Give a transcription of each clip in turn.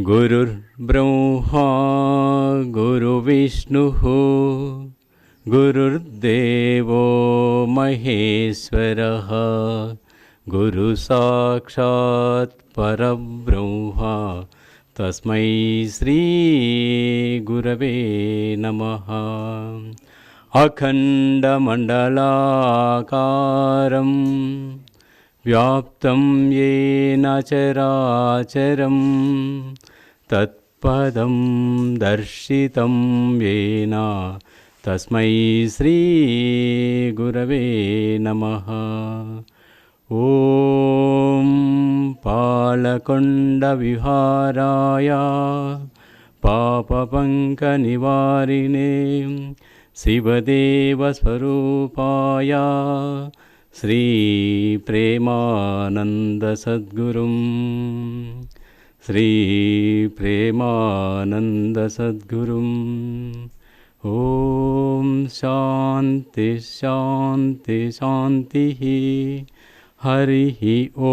गुरुर्ब्रह्मा गुरुविष्णुः गुरुर्देवो महेश्वरः गुरुसाक्षात् परब्रह्म तस्मै श्रीगुरवे नमः। अखण्डमण्डलाकारं व्याप्तं येन चराचरं तत्पदं दर्शितं येन तस्मै श्रीगुरवे नमः। ॐ पालकोण्डविहाराय पापपङ्कनिवारिणे शिवदेवस्वरूपाय श्रीप्रेमानन्दसद्गुरुं ॐ शान्ति शान्ति शान्तिः। हरिः ॐ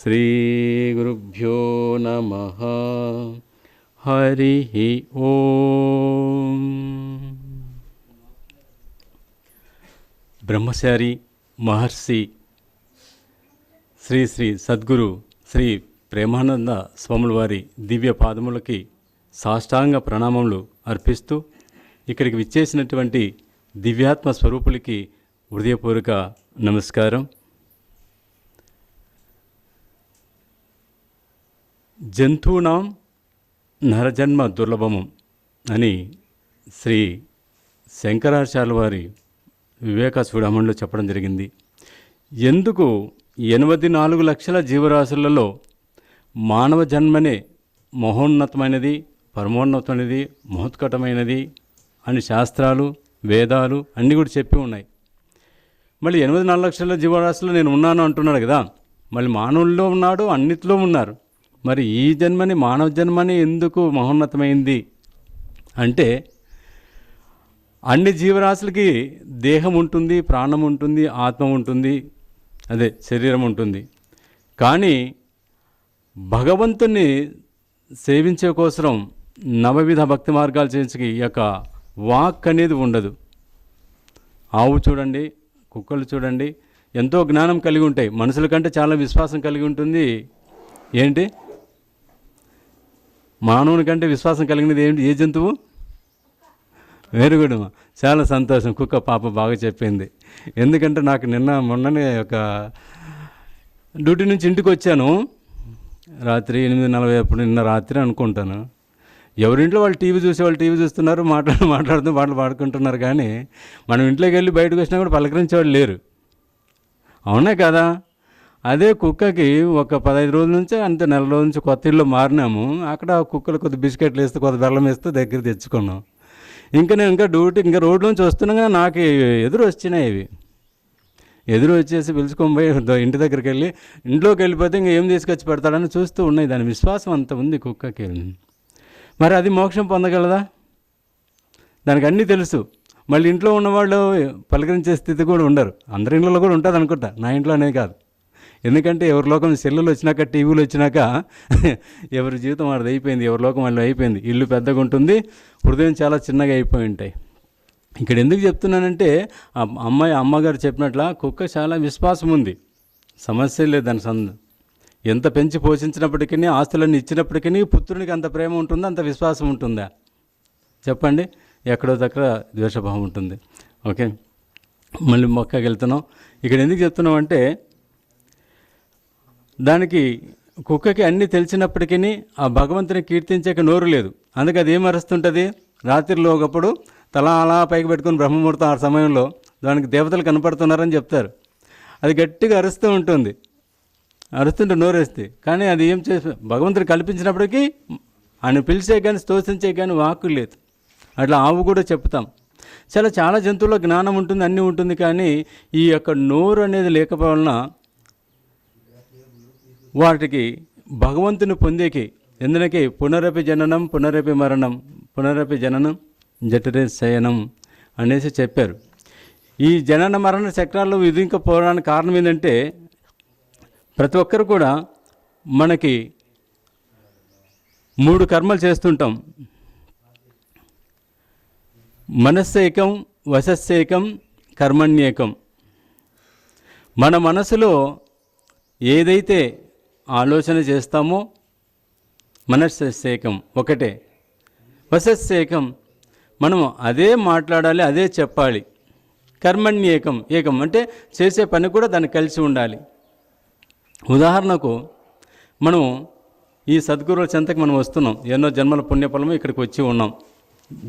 श्रीगुरुभ्यो नमः। हरिः ॐ। బ్రహ్మచారి మహర్షి శ్రీ శ్రీ సద్గురు శ్రీ ప్రేమానంద స్వాముల వారి దివ్య పాదములకి సాష్టాంగ ప్రణామములు అర్పిస్తూ ఇక్కడికి విచ్చేసినటువంటి దివ్యాత్మ స్వరూపులకి హృదయపూర్వక నమస్కారం. జంతువునాం నరజన్మ దుర్లభము అని శ్రీ శంకరాచార్యుల వారి వివేక చూడమణిలో చెప్పడం జరిగింది. ఎందుకు 84 లక్షల జీవరాశులలో మానవ జన్మనే మహోన్నతమైనది, పరమోన్నతమైనది, మహోత్కటమైనది అని శాస్త్రాలు వేదాలు అన్నీ కూడా చెప్పి ఉన్నాయి. మళ్ళీ 84 లక్షల జీవరాశుల్లో నేను ఉన్నాను అంటున్నాడు కదా, మళ్ళీ మానవుల్లో ఉన్నాడు, అన్నిట్లో ఉన్నారు. మరి ఈ జన్మని మానవ జన్మని ఎందుకు మహోన్నతమైంది అంటే, అన్ని జీవరాశులకి దేహం ఉంటుంది, ప్రాణం ఉంటుంది, ఆత్మ ఉంటుంది, అదే శరీరం ఉంటుంది. కానీ భగవంతుని సేవించే కోసం నవవిధ భక్తి మార్గాలు చేయించి ఈ యొక్క వాక్ అనేది ఉండదు. ఆవు చూడండి, కుక్కలు చూడండి, ఎంతో జ్ఞానం కలిగి ఉంటాయి. మనుషుల కంటే చాలా విశ్వాసం కలిగి ఉంటుంది. ఏంటి మానవుని కంటే విశ్వాసం కలిగినది ఏంటి? ఏ జంతువు? వెరీ గుడ్ అమ్మా, చాలా సంతోషం. కుక్క పాప బాగా చెప్పింది. ఎందుకంటే నాకు మొన్ననే ఒక డ్యూటీ నుంచి ఇంటికి వచ్చాను, రాత్రి 8:40 అప్పుడు, నిన్న రాత్రి అనుకుంటాను. ఎవరింట్లో వాళ్ళు టీవీ చూస్తున్నారు, మాట్లాడుతూ పాటలు పాడుకుంటున్నారు. కానీ మనం ఇంట్లోకి వెళ్ళి బయటకు వచ్చినా కూడా పలకరించేవాళ్ళు లేరు. అవునా కదా? అదే కుక్కకి ఒక 15 రోజుల నుంచి అంతే, నెల రోజుల నుంచి కొత్త ఇల్లు మారినాము. అక్కడ కుక్కలు కొద్ది బిస్కెట్లు వేస్తూ కొద్ది బెల్లం వేస్తూ దగ్గర తెచ్చుకున్నాం. నేను డ్యూటీ రోడ్లోంచి వస్తున్నాగా నాకు ఎదురు వచ్చినాయి. ఇవి ఎదురు వచ్చేసి పిలుచుకొని పోయి ఇంటి దగ్గరికి వెళ్ళి ఇంట్లోకి వెళ్ళిపోతే ఇంకా ఏం తీసుకొచ్చి పెడతాడని చూస్తూ ఉన్నాయి. దాని విశ్వాసం అంత ఉంది కుక్కకి. మరి అది మోక్షం పొందగలదా? దానికి అన్నీ తెలుసు. మళ్ళీ ఇంట్లో ఉన్నవాళ్ళు పలకరించే స్థితి కూడా ఉండరు. అందరి ఇంట్లో కూడా ఉంటుంది అనుకుంటా, నా ఇంట్లో అనేది కాదు. ఎందుకంటే ఎవరి లోకం సెల్లులు వచ్చినాక, టీవీలు వచ్చినాక ఎవరి జీవితం వాడిది అయిపోయింది, ఎవరి లోకం వాళ్ళు అయిపోయింది. ఇల్లు పెద్దగా ఉంటుంది, హృదయం చాలా చిన్నగా అయిపోయి ఉంటాయి. ఇక్కడ ఎందుకు చెప్తున్నానంటే, అమ్మగారు చెప్పినట్ల కుక్క చాలా విశ్వాసం ఉంది, సమస్య లేదు దాని ఎంత పెంచి పోషించినప్పటికీ, ఆస్తులన్నీ ఇచ్చినప్పటికీ పుత్రునికి అంత ప్రేమ ఉంటుందా, అంత విశ్వాసం ఉంటుందా చెప్పండి? ఎక్కడో దగ్గర ద్వేషభావం ఉంటుంది. ఓకే, మళ్ళీ మొక్కకి వెళ్తున్నాం. ఇక్కడ ఎందుకు చెప్తున్నాం అంటే, దానికి కుక్కకి అన్నీ తెలిసినప్పటికీ ఆ భగవంతుని కీర్తించక నోరు లేదు. అందుకే అది ఏం అరుస్తుంటుంది? రాత్రిలో ఒకప్పుడు తల అలా పైకి పెట్టుకుని బ్రహ్మముహూర్తం ఆ సమయంలో దానికి దేవతలు కనపడుతున్నారని చెప్తారు. అది గట్టిగా అరుస్తూ ఉంటుంది, అరుస్తుంటే నోరేస్తే. కానీ అది ఏం చేసి భగవంతుని కల్పించినప్పటికీ ఆయన పిలిచే కానీ స్తోత్రించే కానీ వాక్కు లేదు. అట్లా ఆవు కూడా చెప్తాం. చాలా జంతువుల్లో జ్ఞానం ఉంటుంది, అన్నీ ఉంటుంది. కానీ ఈ యొక్క నోరు అనేది లేకపోవలన వాటికి భగవంతుని పొందేకి, ఎందుకంటే పునరపి జననం పునరపి మరణం, పునరపి జననం జఠరే శయనం అనేసి చెప్పారు. ఈ జనన మరణ చక్రాల్లో విధింకపోవడానికి కారణం ఏంటంటే, ప్రతి ఒక్కరు కూడా మనకి 3 కర్మలు చేస్తుంటాం. మనస్సేకం, వశస్సేకం, కర్మణ్యేకం. మన మనసులో ఏదైతే ఆలోచన చేస్తామో మనస్సేకం ఒకటే, వశస్సేకం మనం అదే మాట్లాడాలి, అదే చెప్పాలి. కర్మణ్యేకం, ఏకం అంటే చేసే పని కూడా దాన్ని కలిసి ఉండాలి. ఉదాహరణకు మనం ఈ సద్గురువుల చెంతకు మనం వస్తున్నాం, ఎన్నో జన్మల పుణ్యఫలము ఇక్కడికి వచ్చి ఉన్నాం.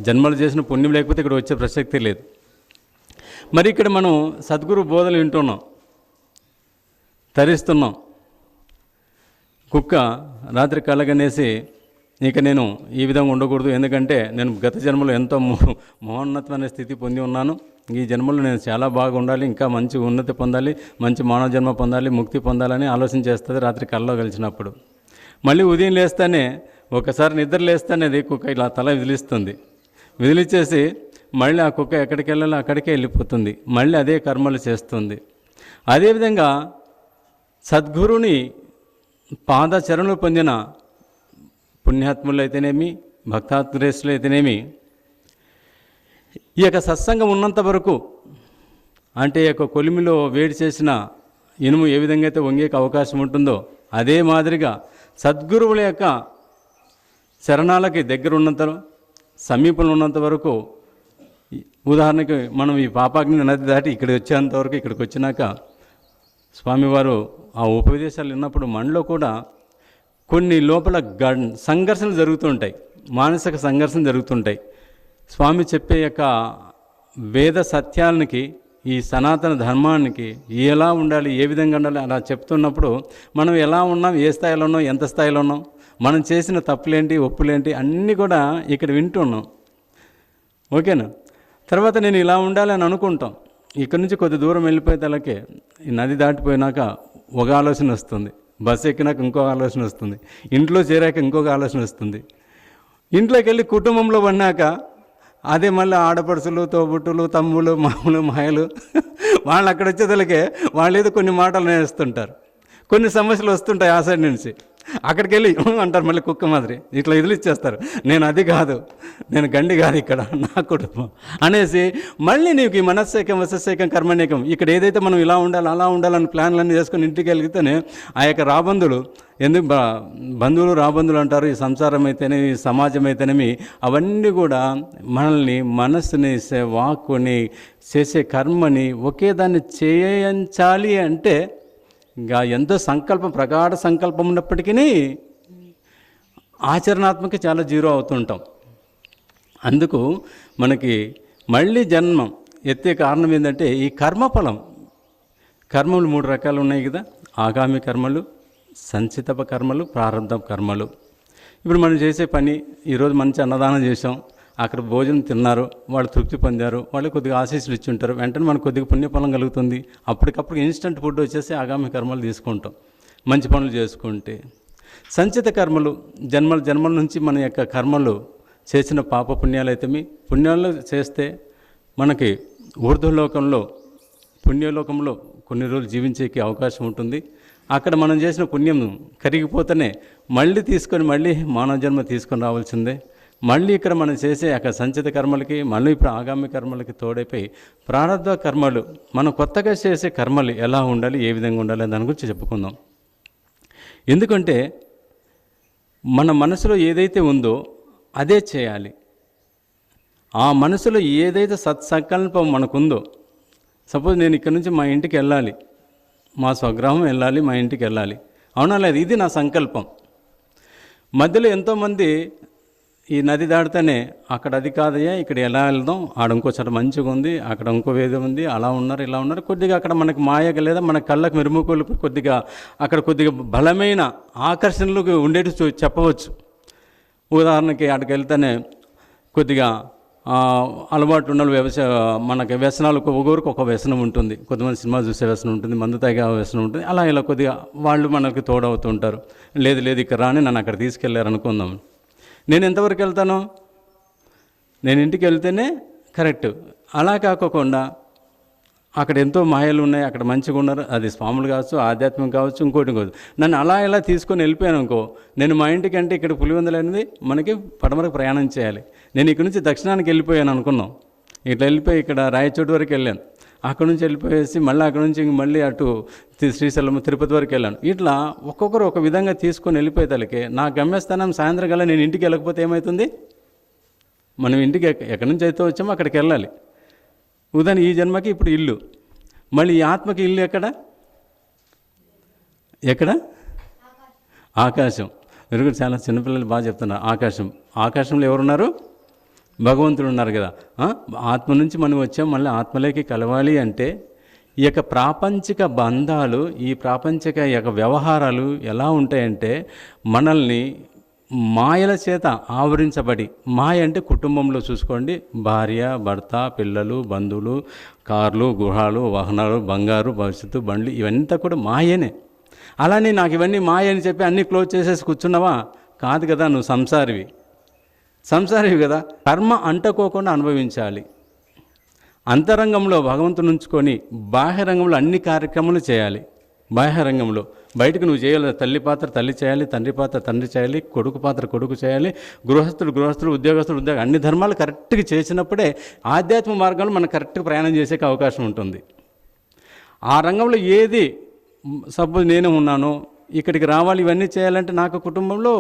జన్మలు చేసిన పుణ్యం లేకపోతే ఇక్కడ వచ్చే ప్రసక్తి లేదు. మరి ఇక్కడ మనం సద్గురు బోధలు వింటున్నాం, తరిస్తున్నాం. కుక్క రాత్రి కళ్ళగనేసి ఇక నేను ఈ విధంగా ఉండకూడదు, ఎందుకంటే నేను గత జన్మలో ఎంతో మహోన్నతమైన స్థితి పొంది ఉన్నాను, ఈ జన్మలో నేను చాలా బాగా ఉండాలి, ఇంకా మంచి ఉన్నతి పొందాలి, మంచి మానవ జన్మ పొందాలి, ముక్తి పొందాలని ఆలోచన చేస్తుంది రాత్రి కళ్ళలో కలిసినప్పుడు. మళ్ళీ ఉదయం లేస్తానే ఒకసారి నిద్ర లేస్తానే అది కుక్క ఇలా తల విదిలిస్తుంది. విదిలిచ్చేసి మళ్ళీ ఆ కుక్క ఎక్కడికి వెళ్ళాలో అక్కడికే వెళ్ళిపోతుంది, మళ్ళీ అదే కర్మలు చేస్తుంది. అదేవిధంగా సద్గురుని పాదచరణలు పొందిన పుణ్యాత్ములు అయితేనేమి, భక్తాత్రేసులు అయితేనేమి, ఈ యొక్క సత్సంగం ఉన్నంత వరకు, అంటే ఈ యొక్క కొలిమిలో వేడి చేసిన ఇనుము ఏ విధంగా అయితే వంగేకి అవకాశం ఉంటుందో అదే మాదిరిగా సద్గురువుల యొక్క శరణాలకి దగ్గర ఉన్నంత, సమీపంలో ఉన్నంత వరకు, ఉదాహరణకి మనం ఈ పాపాగ్ని నది దాటి ఇక్కడికి వచ్చేంతవరకు, ఇక్కడికి వచ్చినాక స్వామివారు ఆ ఉపదేశాలు విన్నప్పుడు మనలో కూడా కొన్ని లోపల సంఘర్షణలు జరుగుతుంటాయి, మానసిక సంఘర్షణ జరుగుతుంటాయి. స్వామి చెప్పే యొక్క వేద సత్యాలకి, ఈ సనాతన ధర్మానికి ఎలా ఉండాలి, ఏ విధంగా ఉండాలి అలా చెప్తున్నప్పుడు మనం ఎలా ఉన్నాం, ఏ స్థాయిలో ఉన్నాం, ఎంత స్థాయిలో ఉన్నాం, మనం చేసిన తప్పులేంటి, ఒప్పులేంటి అన్నీ కూడా ఇక్కడ వింటున్నాం. ఓకేనా? తర్వాత నేను ఇలా ఉండాలి అని అనుకుంటాం. ఇక్కడ నుంచి కొద్ది దూరం వెళ్ళిపోయే తలకే ఈ నది దాటిపోయినాక ఒక ఆలోచన వస్తుంది, బస్సు ఎక్కినాక ఇంకొక ఆలోచన వస్తుంది, ఇంట్లో చేరాక ఇంకొక ఆలోచన వస్తుంది, ఇంట్లోకి వెళ్ళి కుటుంబంలో పడినాక అదే మళ్ళీ ఆడపడుచులు, తోబుట్టులు, తమ్ములు, మామూలు, మాయలు వాళ్ళు అక్కడ వచ్చేదలకే వాళ్ళు ఏదో కొన్ని మాటలు నేర్స్తుంటారు, కొన్ని సమస్యలు వస్తుంటాయి ఆ సైడ్ నుంచి. అక్కడికి వెళ్ళి అంటారు మళ్ళీ కుక్క మాదిరి ఇట్లా ఇదిలిచ్చేస్తారు, నేను అది కాదు, నేను గండి కాదు, ఇక్కడ నా కుటుంబం అనేసి మళ్ళీ నీకు ఈ మనస్సేకం, వశస్సేకం, కర్మణ్యేకం, ఇక్కడ ఏదైతే మనం ఇలా ఉండాలి అలా ఉండాలని ప్లాన్లన్నీ చేసుకొని ఇంటికి వెళ్తేనే ఆ యొక్క రాబంధులు, ఎందుకు బంధువులు రాబంధువులు అంటారు, ఈ సంసారం అయితేనేమి, సమాజం అయితేనేమి, అవన్నీ కూడా మనల్ని, మనస్సుని, వాక్కుని, చేసే కర్మని ఒకే దాన్ని చేయించాలి అంటే ఇంకా ఎంతో సంకల్పం, ప్రగాఢ సంకల్పం ఉన్నప్పటికీ ఆచరణాత్మక చాలా జీరో అవుతుంటాం. అందుకు మనకి మళ్ళీ జన్మం ఎత్తే కారణం ఏంటంటే ఈ కర్మఫలం. కర్మలు 3 రకాలు ఉన్నాయి కదా, ఆగామి కర్మలు, సంచిత కర్మలు, ప్రారంభ కర్మలు. ఇప్పుడు మనం చేసే పని, ఈరోజు మంచి అన్నదానం చేసాం, అక్కడ భోజనం తిన్నారు, వాళ్ళు తృప్తి పొందారు, వాళ్ళు కొద్దిగా ఆశీస్సులు ఇచ్చి ఉంటారు, వెంటనే మనకు కొద్దిగా పుణ్యఫలం కలుగుతుంది. అప్పటికప్పుడు ఇన్స్టంట్ ఫుడ్ వచ్చేసి ఆగామి కర్మలు తీసుకుంటాం మంచి పనులు చేసుకుంటే. సంచిత కర్మలు జన్మల నుంచి మన యొక్క కర్మలు చేసిన పాప పుణ్యాలు అయితేమి, పుణ్యాలు చేస్తే మనకి ఊర్ధ్వలోకంలో, పుణ్యలోకంలో కొన్ని రోజులు జీవించేకి అవకాశం ఉంటుంది. అక్కడ మనం చేసిన పుణ్యం కరిగిపోతేనే మళ్ళీ తీసుకొని మళ్ళీ మానవ జన్మ తీసుకొని రావాల్సిందే. మళ్ళీ ఇక్కడ మనం చేసే అక్కడ సంచిత కర్మలకి, మళ్ళీ ఇప్పుడు ఆగామి కర్మలకి తోడైపోయి ప్రారంభ కర్మలు, మనం కొత్తగా చేసే కర్మలు ఎలా ఉండాలి, ఏ విధంగా ఉండాలి దాని గురించి చెప్పుకుందాం. ఎందుకంటే మన మనసులో ఏదైతే ఉందో అదే చేయాలి. ఆ మనసులో ఏదైతే సత్సంకల్పం మనకుందో, సపోజ్ నేను ఇక్కడ నుంచి మా ఇంటికి వెళ్ళాలి, మా స్వగ్రామం వెళ్ళాలి, మా ఇంటికి వెళ్ళాలి, అవునా లేదు, ఇది నా సంకల్పం. మధ్యలో ఎంతోమంది ఈ నది దాడితేనే అక్కడ అది కాదయ్యా, ఇక్కడ ఎలా వెళ్దాం, ఆడ ఇంకో చోట మంచిగా ఉంది, అక్కడ ఇంకో వేదం ఉంది, అలా ఉన్నారు, ఇలా ఉన్నారు, కొద్దిగా అక్కడ మనకు మాయగా లేదా మన కళ్ళకు మెరుముకోలు కొద్దిగా అక్కడ కొద్దిగా బలమైన ఆకర్షణలు ఉండేటి చెప్పవచ్చు. ఉదాహరణకి అక్కడికి వెళ్తేనే కొద్దిగా అలవాటు ఉన్న మనకి వ్యసనాలు ఒక్కొక్కరికి ఒక వ్యసనం ఉంటుంది, కొంతమంది సినిమా చూసే వ్యసనం ఉంటుంది, మందు తాగే వ్యసనం ఉంటుంది, అలా ఇలా కొద్దిగా వాళ్ళు మనకి తోడవుతుంటారు. లేదు ఇక్కడ రాని నన్ను అక్కడ తీసుకెళ్ళారు అనుకుందాం. నేను ఎంతవరకు వెళ్తాను, నేను ఇంటికి వెళ్తేనే కరెక్ట్. అలా కాకోకుండా అక్కడ ఎంతో మాయలు ఉన్నాయి, అక్కడ మంచిగా ఉన్నారు, అది స్వాములు కావచ్చు, ఆధ్యాత్మికం కావచ్చు, ఇంకోటి కావచ్చు. నన్ను అలా ఇలా తీసుకొని వెళ్ళిపోయాను అనుకో, నేను మా ఇంటికి అంటే ఇక్కడ పులివెందులు అనేది మనకి పడమరకు ప్రయాణం చేయాలి. నేను ఇక్కడ నుంచి దక్షిణానికి వెళ్ళిపోయాను అనుకున్నాం, ఇట్లా వెళ్ళిపోయి ఇక్కడ రాయచోటి వరకు వెళ్ళాను, అక్కడ నుంచి వెళ్ళిపోయేసి మళ్ళీ అక్కడ నుంచి మళ్ళీ అటు శ్రీశైలం తిరుపతి వరకు వెళ్ళాను. ఇట్లా ఒక్కొక్కరు ఒక విధంగా తీసుకొని వెళ్ళిపోయేతలకే నా గమ్యస్థానం సాయంత్రం కల్లా నేను ఇంటికి వెళ్ళకపోతే ఏమవుతుంది? మనం ఇంటికి ఎక్కడి నుంచి అయితే వచ్చామో అక్కడికి వెళ్ళాలి. ఉదాహరణ ఈ జన్మకి ఇప్పుడు ఇల్లు, మళ్ళీ ఈ ఆత్మకి ఇల్లు ఎక్కడ? ఆకాశం. మీరు కూడా చాలా చిన్నపిల్లలు బాగా చెప్తున్నారు. ఆకాశంలో ఎవరున్నారు? భగవంతుడు ఉన్నారు కదా. ఆత్మ నుంచి మనం వచ్చాం, మళ్ళీ ఆత్మలోకి కలవాలి అంటే ఈ యొక్క ప్రాపంచిక బంధాలు, ఈ ప్రాపంచిక యొక్క వ్యవహారాలు ఎలా ఉంటాయంటే మనల్ని మాయల చేత ఆవరించబడి, మాయ అంటే కుటుంబంలో చూసుకోండి, భార్య, భర్త, పిల్లలు, బంధువులు, కార్లు, గృహాలు, వాహనాలు, బంగారు, భవిష్యత్తు, బండ్లు, ఇవంతా కూడా మాయనే. అలానే నాకు ఇవన్నీ మాయ అని చెప్పి అన్నీ క్లోజ్ చేసేసి కూర్చున్నావా? కాదు కదా, నువ్వు సంసారివి కదా. కర్మ అంటకోకుండా అనుభవించాలి. అంతరంగంలో భగవంతుని ఉంచుకొని బాహ్యరంగంలో అన్ని కార్యక్రమాలు చేయాలి. బాహ్యరంగంలో బయటకు నువ్వు చేయాలి. తల్లి పాత్ర తల్లి చేయాలి, తండ్రి పాత్ర తండ్రి చేయాలి, కొడుకు పాత్ర కొడుకు చేయాలి, గృహస్థుడు, ఉద్యోగస్తుడు అన్ని ధర్మాలు కరెక్ట్గా చేసినప్పుడే ఆధ్యాత్మిక మార్గంలో మనం కరెక్ట్గా ప్రయాణం చేసే అవకాశం ఉంటుంది. ఆ రంగంలో ఏది సపోజ్ నేను ఉన్నాను, ఇక్కడికి రావాలి, ఇవన్నీ చేయాలంటే నాకు కుటుంబంలో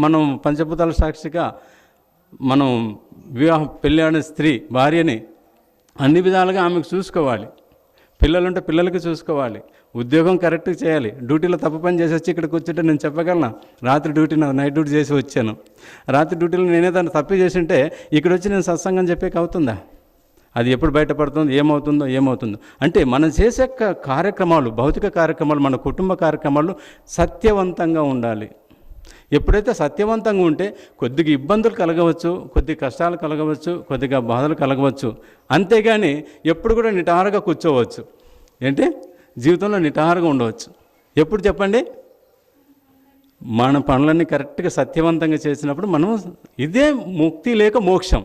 మనం పంచభూతాల సాక్షిగా మనం పెళ్ళి స్త్రీ భార్యని అన్ని విధాలుగా ఆమెకు చూసుకోవాలి. పిల్లలుంటే పిల్లలకి చూసుకోవాలి. ఉద్యోగం కరెక్ట్గా చేయాలి. డ్యూటీలో తప్పు పని చేసి వచ్చి ఇక్కడికి వచ్చింటే నేను చెప్పగలను, రాత్రి డ్యూటీ నైట్ డ్యూటీ చేసి వచ్చాను, రాత్రి డ్యూటీలో నేనే దాన్ని తప్పు చేసింటే ఇక్కడ వచ్చి నేను సత్సంగం చెప్పేకి అవుతుందా? అది ఎప్పుడు బయటపడుతుందో ఏమవుతుందో అంటే మనం చేసే కార్యక్రమాలు, భౌతిక కార్యక్రమాలు, మన కుటుంబ కార్యక్రమాలు సత్యవంతంగా ఉండాలి. ఎప్పుడైతే సత్యవంతంగా ఉంటే కొద్దిగా ఇబ్బందులు కలగవచ్చు, కొద్దిగా కష్టాలు కలగవచ్చు, కొద్దిగా బాధలు కలగవచ్చు, అంతేగాని ఎప్పుడు కూడా నిటారుగా కూర్చోవచ్చు. ఏంటి జీవితంలో నిటారుగా ఉండవచ్చు. ఎప్పుడు చెప్పండి? మన పనులన్నీ కరెక్ట్గా సత్యవంతంగా చేసినప్పుడు మనం ఇదే ముక్తి లేక మోక్షం.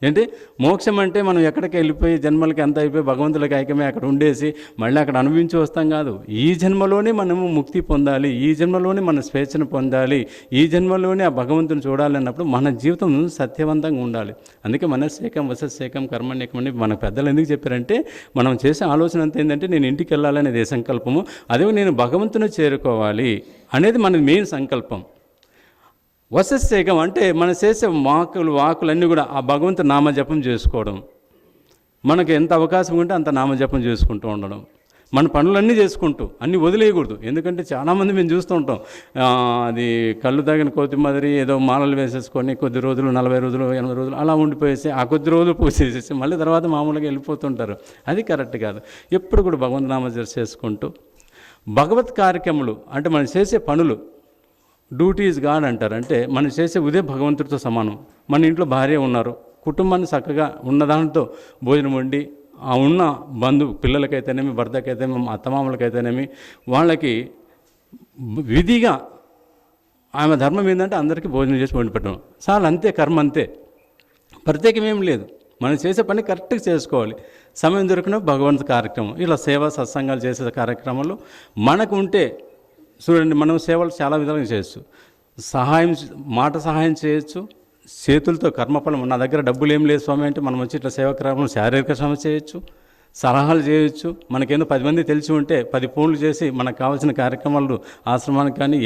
ఏంటి మోక్షం అంటే మనం ఎక్కడికి వెళ్ళిపోయి జన్మలకి అంత అయిపోయి భగవంతులకి ఐక్యమే అక్కడ ఉండేసి మళ్ళీ అక్కడ అనుభవించి వస్తాం కాదు. ఈ జన్మలోనే మనము ముక్తి పొందాలి, ఈ జన్మలోనే మన స్వేచ్ఛను పొందాలి, ఈ జన్మలోనే ఆ భగవంతుని చూడాలి అన్నప్పుడు మన జీవితం సత్యవంతంగా ఉండాలి. అందుకే మనస్సేకం వసస్సేకం కర్మణ్యేకం అని మన పెద్దలు ఎందుకు చెప్పారంటే మనం చేసే ఆలోచన అంతా ఏంటంటే నేను ఇంటికి వెళ్ళాలనేది సంకల్పము, అదే నేను భగవంతుని చేరుకోవాలి అనేది మన మెయిన్ సంకల్పం. వసస్సేకం అంటే మనం చేసే వాకులన్నీ కూడా ఆ భగవంతు నామజపం చేసుకోవడం. మనకు ఎంత అవకాశం ఉంటే అంత నామజపం చేసుకుంటూ ఉండడం, మన పనులన్నీ చేసుకుంటూ అన్నీ వదిలేయకూడదు. ఎందుకంటే చాలామంది మేము చూస్తూ ఉంటాం, అది కళ్ళు తాగిన కోతి మాదిరి ఏదో మాలలు వేసేసుకొని కొద్ది రోజులు 40 రోజులు 80 రోజులు అలా ఉండిపోయేసి ఆ కొద్ది రోజులు పూజ చేసేసి మళ్ళీ తర్వాత మామూలుగా వెళ్ళిపోతుంటారు. అది కరెక్ట్ కాదు. ఎప్పుడు కూడా భగవంతు నామజపం చేసుకుంటూ భగవత్ కార్యక్రమాలు అంటే మనం చేసే పనులు, డ్యూటీ ఈజ్ గాడ్ అంటారు. అంటే మనం చేసే ఉదయం భగవంతుడితో సమానం. మన ఇంట్లో భార్య ఉన్నారు, కుటుంబాన్ని చక్కగా ఉన్నదానితో భోజనం వండి ఆ ఉన్న పిల్లలకైతేనేమి, భర్తకైతేనేమి, అత్తమామలకైతేనేమి వాళ్ళకి విధిగా ఆమె ధర్మం ఏంటంటే అందరికీ భోజనం చేసి వండి పెట్టడం చాలా, అంతే. కర్మ అంతే, ప్రత్యేకమేం లేదు. మనం చేసే పని కరెక్ట్గా చేసుకోవాలి. సమయం దొరికిన భగవంతు కార్యక్రమం, ఇలా సేవ సత్సంగాలు చేసే కార్యక్రమాలు మనకు ఉంటే చూడండి. మనం సేవలు చాలా విధాలుగా చేయొచ్చు. మాట సహాయం చేయొచ్చు, చేతులతో కర్మఫలం. నా దగ్గర డబ్బులు ఏం లేదు స్వామి అంటే మనం వచ్చి ఇట్లా సేవా కార్యక్రమం శారీరక శ్రమ చేయొచ్చు, సలహాలు చేయొచ్చు. మనకేందో 10 మంది తెలిసి ఉంటే 10 ఫోన్లు చేసి మనకు కావాల్సిన కార్యక్రమాలు ఆశ్రమానికి కానీ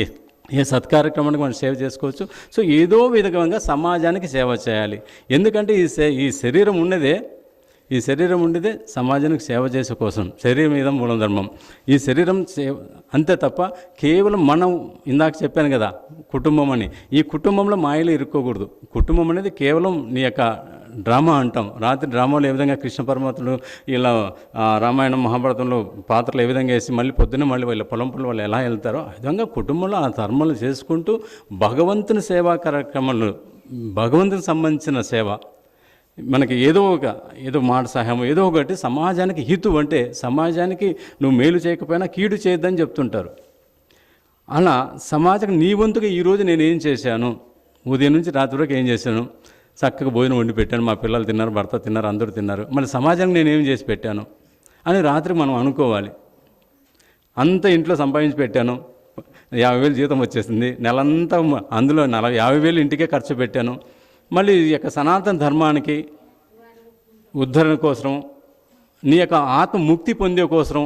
ఏ సత్కార్యక్రమానికి మనం సేవ చేసుకోవచ్చు. సో ఏదో విధంగా సమాజానికి సేవ చేయాలి. ఎందుకంటే ఈ శరీరం ఉండేదే సమాజానికి సేవ చేసే కోసం. శరీరం మీద మూలం ధర్మం. ఈ శరీరం అంతే తప్ప కేవలం మనం ఇందాక చెప్పాను కదా కుటుంబం అని, ఈ కుటుంబంలో మాయలు ఇరుక్కోకూడదు. కుటుంబం అనేది కేవలం నీ యొక్క డ్రామా అంటాం. రాత్రి డ్రామాలో ఏ విధంగా కృష్ణ పరమాత్ముడు ఇలా రామాయణం మహాభారతంలో పాత్రలు ఏ విధంగా వేసి మళ్ళీ పొద్దున్నే మళ్ళీ వాళ్ళ పొలం వాళ్ళు ఎలా వెళ్తారో ఆ విధంగా కుటుంబంలో ఆ ధర్మాలు చేసుకుంటూ భగవంతుని సేవా కార్యక్రమాలు, భగవంతునికి సంబంధించిన సేవ, మనకి ఏదో మాట సహాయం ఏదో ఒకటి సమాజానికి హితు. అంటే సమాజానికి నువ్వు మేలు చేయకపోయినా కీడు చేయొద్దని చెప్తుంటారు. అలా సమాజం నీ వంతుగా ఈరోజు నేను ఏం చేశాను, ఉదయం నుంచి రాత్రి వరకు ఏం చేశాను, చక్కగా భోజనం వండి పెట్టాను, మా పిల్లలు తిన్నారు, భర్త తిన్నారు, అందరూ తిన్నారు, మళ్ళీ సమాజానికి నేను ఏం చేసి పెట్టాను, అని రాత్రి మనం అనుకోవాలి. అంత ఇంట్లో సంపాదించి పెట్టాను, 50,000 జీతం వచ్చేసింది, నెలంతా అందులో 50,000 ఇంటికే ఖర్చు పెట్టాను, మళ్ళీ ఈ యొక్క సనాతన ధర్మానికి ఉద్ధరణ కోసం, నీ యొక్క ఆత్మ ముక్తి పొందే కోసం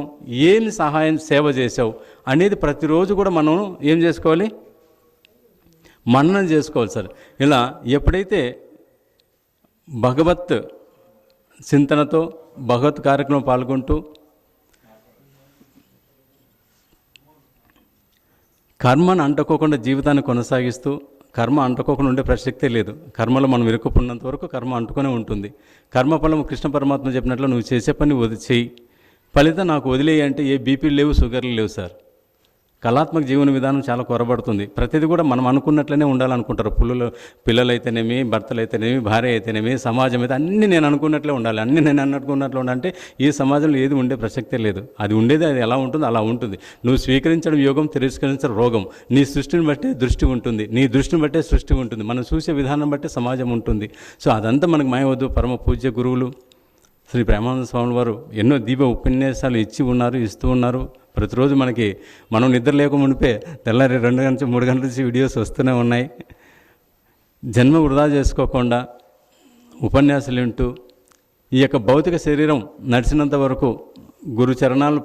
ఏం సహాయం సేవ చేసావు అనేది ప్రతిరోజు కూడా మనం ఏం చేసుకోవాలి, మననం చేసుకోవాలి సార్. ఇలా ఎప్పుడైతే భగవత్ చింతనతో భగవత్ కార్యక్రమం పాల్గొంటూ కర్మను అంటుకోకుండా జీవితాన్ని కొనసాగిస్తూ, కర్మ అంటుకోకుండా ఉండే ప్రసక్తే లేదు. కర్మలో మనం ఇరుక్కున్నంత వరకు కర్మ అంటుకొనే ఉంటుంది. కర్మఫలం కృష్ణ పరమాత్మ చెప్పినట్లు నువ్వు చేసే పని చెయ్యి, ఫలితం నాకు వదిలేయి అంటే ఏ బీపీలు లేవు, షుగర్లు లేవు సార్. కళాత్మక జీవన విధానం చాలా కొరబడుతుంది. ప్రతిదీ కూడా మనం అనుకున్నట్లనే ఉండాలనుకుంటారు. పిల్లలైతేనేమి, భర్తలైతేనేమి, భార్య అయితేనేమి, సమాజం అయితే అన్నీ నేను అనుకున్నట్లే ఉండాలి, అన్నీ నేను అనుకున్నట్లు ఉండాలంటే ఈ సమాజంలో ఏది ఉండే ప్రసక్తే లేదు. అది ఉండేది అది ఎలా ఉంటుందో అలా ఉంటుంది. నువ్వు స్వీకరించడం యోగం, తిరస్కరించడం రోగం. నీ సృష్టిని బట్టే దృష్టి ఉంటుంది, నీ దృష్టిని బట్టే సృష్టి ఉంటుంది, మనం చూసే విధానం బట్టే సమాజం ఉంటుంది. సో అదంతా మనకు మాయవద్దు. పరమ పూజ్య గురువులు శ్రీ ప్రేమానంద స్వామి వారు ఎన్నో దీప ఉపన్యాసాలు ఇచ్చి ఉన్నారు, ఇస్తూ ఉన్నారు. ప్రతిరోజు మనం నిద్ర లేకముందే తెల్లారి 2 గంటల నుంచి 3 గంటల నుంచి వీడియోస్ వస్తూనే ఉన్నాయి. జన్మ వృధా చేసుకోకుండా ఉపన్యాసాలు వింటూ ఈ యొక్క భౌతిక శరీరం నడిచినంత వరకు గురు చరణాలు,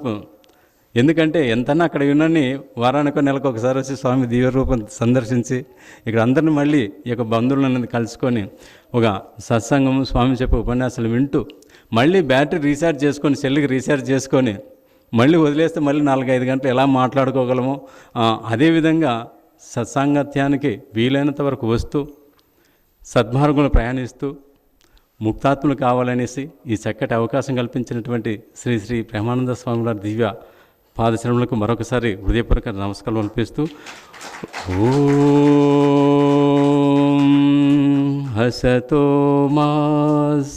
ఎందుకంటే ఎంతన్నా అక్కడ విన్నని వారానికో నెలకు ఒకసారి వచ్చి స్వామి దివ్య రూపం సందర్శించి ఇక్కడ అందరిని మళ్ళీ ఈ యొక్క బంధువులను కలుసుకొని ఒక సత్సంగము, స్వామి చెప్పే ఉపన్యాసాలు వింటూ మళ్ళీ బ్యాటరీ రీఛార్జ్ చేసుకొని, సెల్కి రీఛార్జ్ చేసుకొని మళ్ళీ వదిలేస్తే మళ్ళీ 4-5 గంటలు ఎలా మాట్లాడుకోగలమో అదేవిధంగా సత్సాంగత్యానికి వీలైనంత వరకు వస్తూ సద్మార్గంలో ప్రయాణిస్తూ ముక్తాత్ములు కావాలనేసి ఈ చక్కటి అవకాశం కల్పించినటువంటి శ్రీ శ్రీ ప్రేమానంద స్వామి వారి దివ్య పాదశ్రములకు మరొకసారి హృదయపూర్వక నమస్కారం అర్పిస్తూ ఓం హసతో మా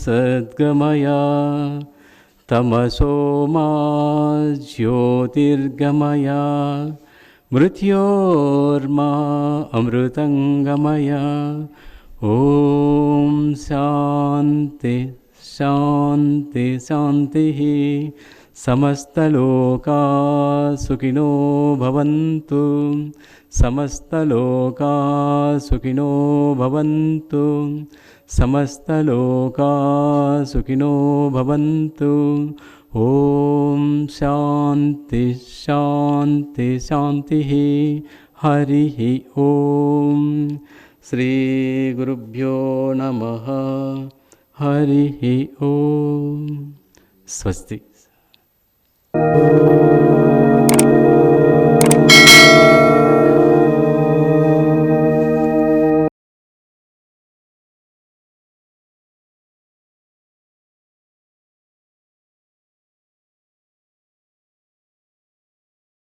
సద్గమయ తమసో మా జ్యోతిర్గమయ మృత్యోర్మా అమృతంగమయ. ఓం శాంతి శాంతి శాంతి. సమస్తలోకా సుఖినో భవంతు, సమస్తలోకా సుఖినో భవంతు, సమస్తలోకా సుఖినో భవంతు. ఓం శాంతి శాంతి శాంతి. హరి ఓం. శ్రీ గురుభ్యో నమః. హరి ఓం. స్వస్తి.